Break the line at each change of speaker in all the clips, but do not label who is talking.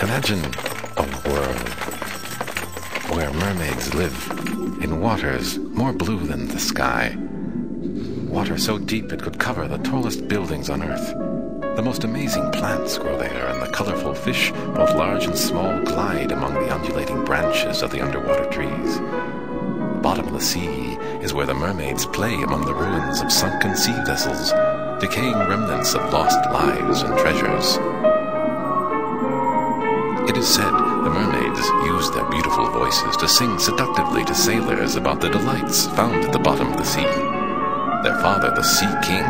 Imagine a world where mermaids live in waters more blue than the sky. Water so deep it could cover the tallest buildings on Earth. The most amazing plants grow there, and the colorful fish, both large and small, glide among the undulating branches of the underwater trees. The bottom of the sea is where the mermaids play among the ruins of sunken sea vessels, decaying remnants of lost lives and treasures. It is said the mermaids use their beautiful voices to sing seductively to sailors about the delights found at the bottom of the sea. Their father, the Sea King,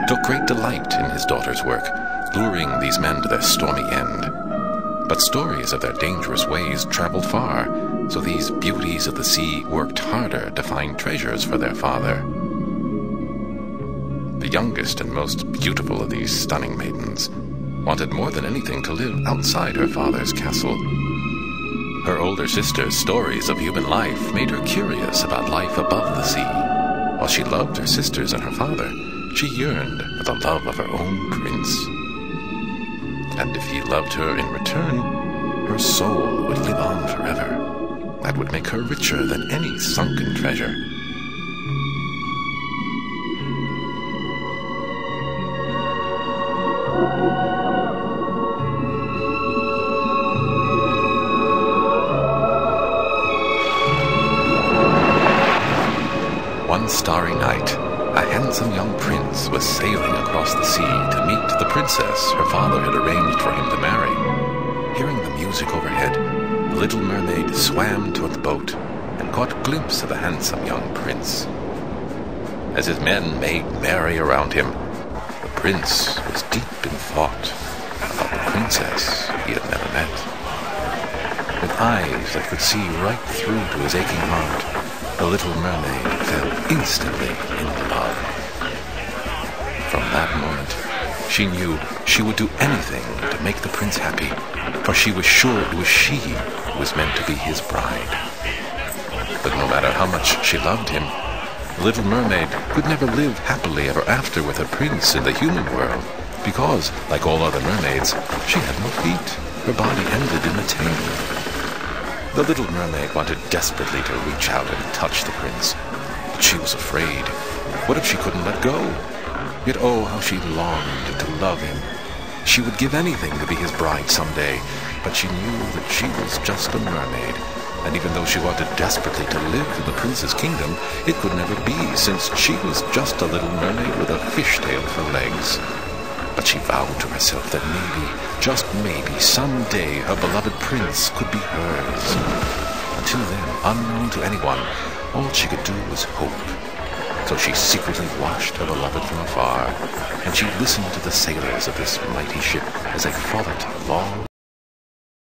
took great delight in his daughter's work, luring these men to their stormy end. But stories of their dangerous ways traveled far, so these beauties of the sea worked harder to find treasures for their father. The youngest and most beautiful of these stunning maidens wanted more than anything to live outside her father's castle. Her older sister's stories of human life made her curious about life above the sea. While she loved her sisters and her father, she yearned for the love of her own prince. And if he loved her in return, her soul would live on forever. That would make her richer than any sunken treasure. One starry night, a handsome young prince was sailing across the sea to meet the princess her father had arranged for him to marry. Hearing the music overhead, the little mermaid swam toward the boat and caught a glimpse of the handsome young prince. As his men made merry around him, the prince was deep in thought about the princess he had never met. With eyes that could see right through to his aching heart, the little mermaid fell instantly in love. From that moment, she knew she would do anything to make the prince happy, for she was sure it was she who was meant to be his bride. But no matter how much she loved him, the little mermaid could never live happily ever after with a prince in the human world, because, like all other mermaids, she had no feet. Her body ended in a tail. The little mermaid wanted desperately to reach out and touch the prince, but she was afraid. What if she couldn't let go? Yet oh, how she longed to love him. She would give anything to be his bride someday, but she knew that she was just a mermaid, and even though she wanted desperately to live in the prince's kingdom, it could never be, since she was just a little mermaid with a fishtail for legs. But she vowed to herself that maybe, just maybe, someday her beloved prince could be hers. Until then, unknown to anyone, all she could do was hope. So she secretly watched her beloved from afar, and she listened to the sailors of this mighty ship as they fought it long